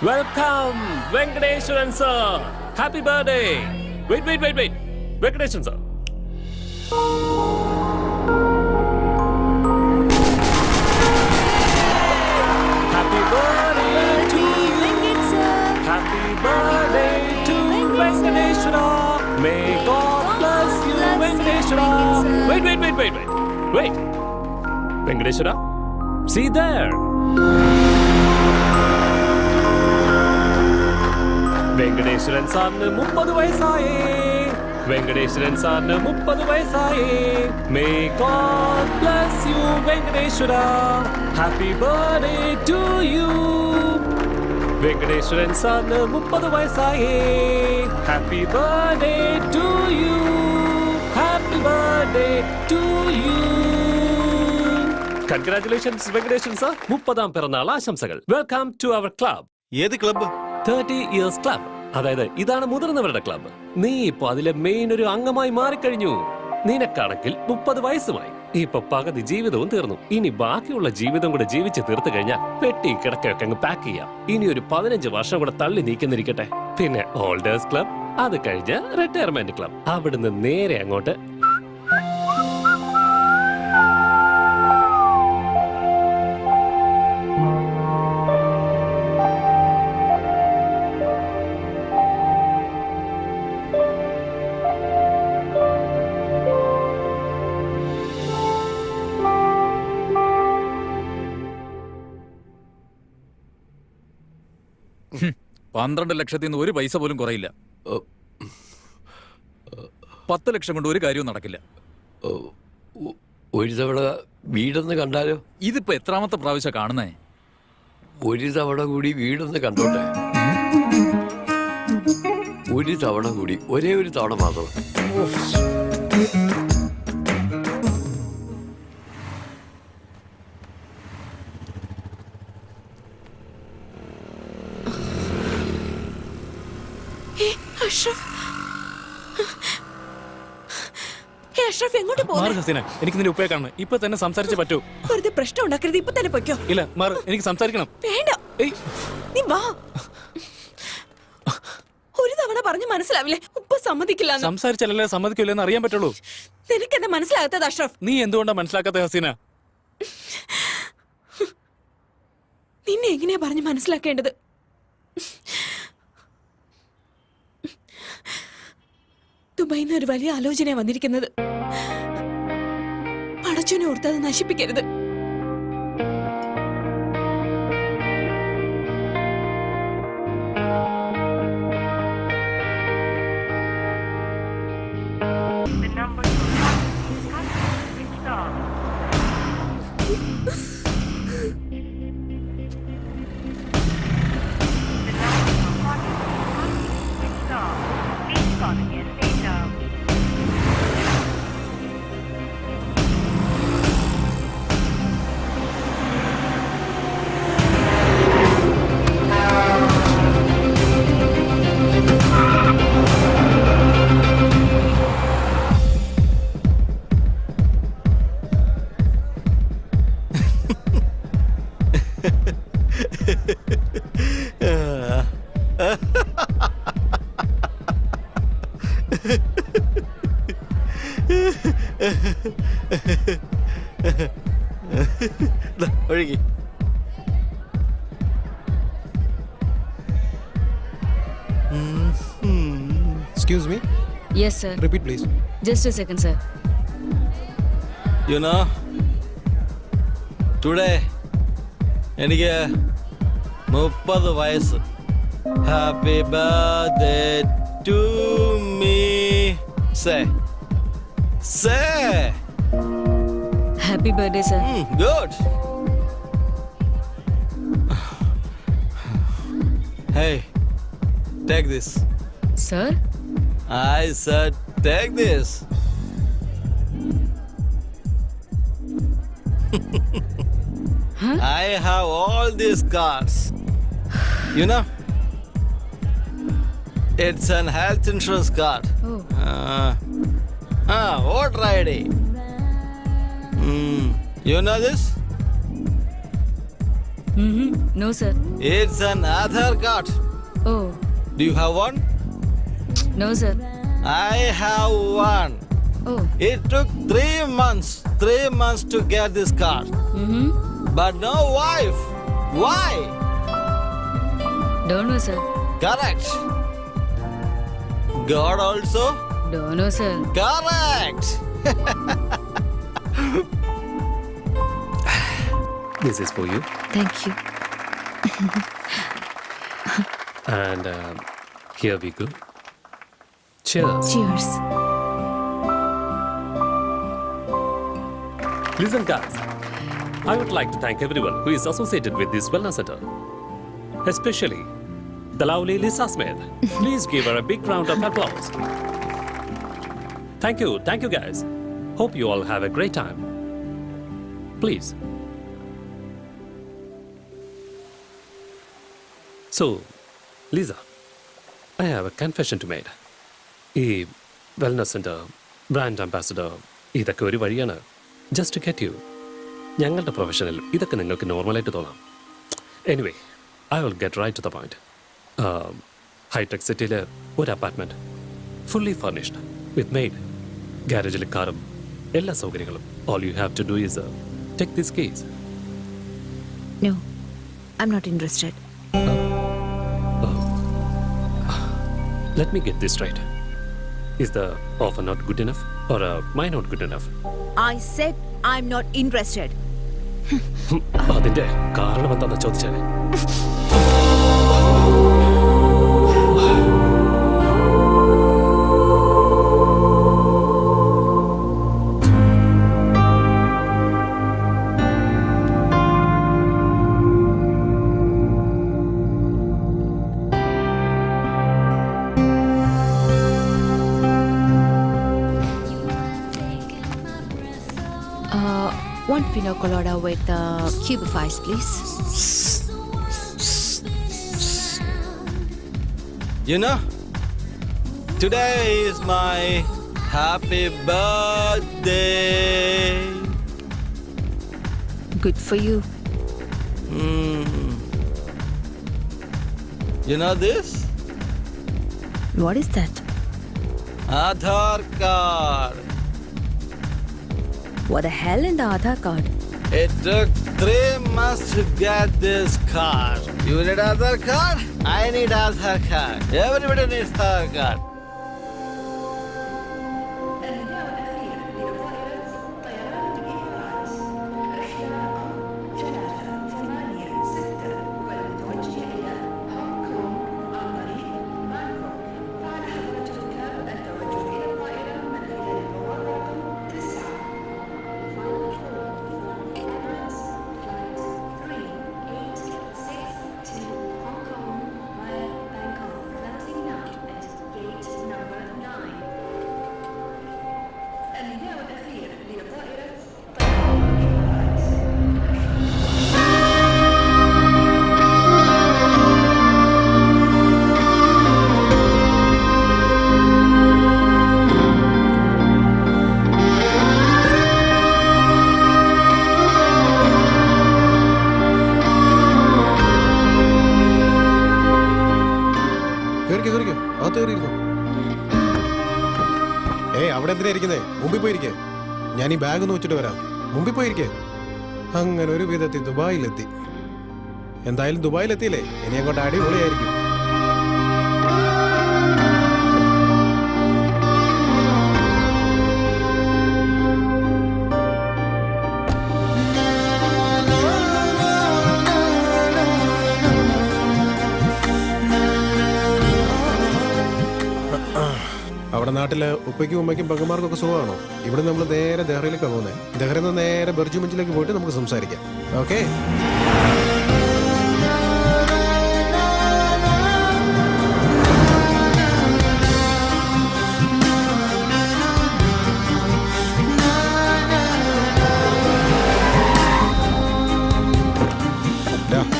Welcome, Venkateswaran sir. Happy birthday. Wait. Venkateswaran sir. Happy birthday to you. Happy birthday to Venkateswara. May God bless you, Venkateswara. Wait. Venkateswara, see there. Venkateswaran സാറിന് 30 വയസ്സായി. വെങ്കടേശ്വരൻ സാറിന് 30 വയസ്സായി. May god bless you Venkateshwara. Happy birthday to you. Venkateshwaran സാറിന് 30 വയസ്സായി. Happy birthday to you. Happy birthday to you. Congratulations Venkateshwaran sir. 30ാം പിറന്നാൾ ആശംസകൾ. Welcome to our club. ഏത് ക്ലബ്ബ്? 30 years club. അതായത് ഇതാണ് മുതിർന്നവരുടെ ക്ലബ്ബ്. നീ ഇപ്പൊ അതിലെ മെയിൻ ഒരു അംഗമായി മാറിക്കഴിഞ്ഞു. നിനക്കാണെങ്കിൽ 30 വയസ്സുമായി. ഇപ്പൊ പകുതി ജീവിതവും തീർന്നു. ഇനി ബാക്കിയുള്ള ജീവിതം കൂടെ ജീവിച്ച് തീർത്തു കഴിഞ്ഞാൽ പെട്ടി കിടക്കൊക്കെ അങ്ങ് പാക്ക് ചെയ്യാം. ഇനി ഒരു 15 വർഷം കൂടെ തള്ളി നീക്കുന്നിരിക്കട്ടെ. പിന്നെ ഓൾഡേഴ്സ് ക്ലബ്, അത് കഴിഞ്ഞ് റിട്ടയർമെന്റ് ക്ലബ്, അവിടുന്ന് നേരെ അങ്ങോട്ട്. $12 ലക്ഷത്തിൽ ഒരു പൈസ പോലും കുറയില്ല. 10 ലക്ഷം കൊണ്ട് ഒരു കാര്യവും നടക്കില്ല. ഒരു തവണ വീടൊന്ന് കണ്ടാലോ? ഇതിപ്പോ എത്രാമത്തെ പ്രാവശ്യം കാണുന്നേ? ഒരു തവണ കൂടി വീടൊന്ന് കണ്ടോട്ടെ. ഒരു തവണ കൂടി, ഒരേ ഒരു തവണ മാത്രം. എനിക്ക് നിന്റെ ഉപ്പയെ കാണണം. ഇപ്പൊ തന്നെ സംസാരിച്ചേ പറ്റൂ. വെറുതെ പ്രശ്നം ഉണ്ടാക്കരുത്. ഇപ്പൊ തന്നെ പൊയ്ക്കോ. ഇല്ല മാറ്, എനിക്ക് സംസാരിക്കണം. വേണ്ട, നീ വാ. ഒരു തവണ പറഞ്ഞ് മനസ്സിലാവില്ലേ? ഉപ്പ സമ്മതിക്കില്ല. സംസാരിച്ചാലല്ലേ സമ്മതിക്കില്ലെന്ന് അറിയാൻ പറ്റുള്ളൂ. നിനക്ക് എന്താ മനസ്സിലാകാത്തത് അഷ്റഫ്? നീ എന്തുകൊണ്ടാ മനസ്സിലാക്കാത്ത ഹസീന? നിന്നെ എങ്ങനെയാ പറഞ്ഞ് മനസ്സിലാക്കേണ്ടത്? ദുബായിന്ന് ഒരു വലിയ ആലോചന വന്നിരിക്കുന്നത്. പടച്ചോനെ ഓർത്ത് അത് നശിപ്പിക്കരുത്. ഒഴുകി. Excuse me? Yes, sir. Repeat, please. Just a second, sir. You know, today എനിക്ക് 30 വയസ്സ്. Happy birthday to me. Say. Happy birthday, sir. Good. Hey, take this. Sir? I said take this. Huh? I have all these cars. You know, it's an health insurance card. Oh. Voter ID. You know this? No, sir. It's an Aadhaar card. Oh, Do you have one? no, sir. I have one. Oh, It took 3 months to get this card. But no wife. Why? don't know, sir. Correct. God also? Don't know, sir. Correct. This is for you. Thank you. And here we go. Cheers. Cheers. Listen, guys. I would like to thank everyone who is associated with this wellness center, especially the lovely Lisa Smith. Please give her a big round of applause. Thank you, guys. Hope you all have a great time. Please. So, Lisa, I have a confession to make. ഈ wellness centre, brand ambassador, ഇതൊക്കെ ഒരു വഴിയാണ്. Just to get you. ഞങ്ങളുടെ പ്രൊഫഷനിൽ ഇതൊക്കെ നിങ്ങൾക്ക് നോർമലായിട്ട് തോന്നാം. Anyway, I will get right to the point. Hi tech സിറ്റിയിൽ ഒരു apartment, fully furnished with maid, ഗാരേജിൽ കാറും എല്ലാ സൗകര്യങ്ങളും. All you have to do is take this case. No, I'm not interested. Let me get this straight. Is the offer not good enough or am I not good enough? I said I'm not interested. അതിന്റെ കാരണം എന്താണെന്ന് ചോദിച്ചാൽ One pina colada with cube of ice, please. You know, today is my happy birthday. Good for you. You know this? What is that? Aadhaar card. What the hell in the Aadhaar card? It took 3 months to get this card. You need Aadhaar card? I need Aadhaar card. Everybody needs Aadhaar card. അവിടെ എന്തിനാ ഇരിക്കുന്നേ? മുമ്പിൽ പോയിരിക്കേ. ഞാൻ ഈ bag ഒന്ന് വെച്ചിട്ട് വരാം. മുമ്പിൽ പോയിരിക്കേ. അങ്ങനെ ഒരു വിധത്തിൽ ദുബായിലെത്തി. എന്തായാലും ദുബായിലെത്തിയില്ലേ, ഇനി അങ്ങോട്ട് അടിപൊളിയായിരിക്കും. അവിടെ നാട്ടില് ഉപ്പയ്ക്കും ഉമ്മയ്ക്കും പെങ്ങന്മാർക്കൊക്കെ സുഖമാണോ? ഇവിടെ നമ്മൾ നേരെ ദഹ്റയിലേക്കാണ് പോകുന്നത്. ദഹ്റയിൽ നിന്ന് നേരെ ബർജു മഞ്ചിലേക്ക് പോയിട്ട് നമുക്ക് സംസാരിക്കാം. ഓക്കെ?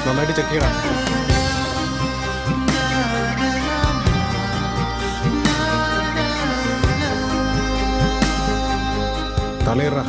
നന്നായിട്ട് ചെക്ക് ചെയ്യണം. തലയിറ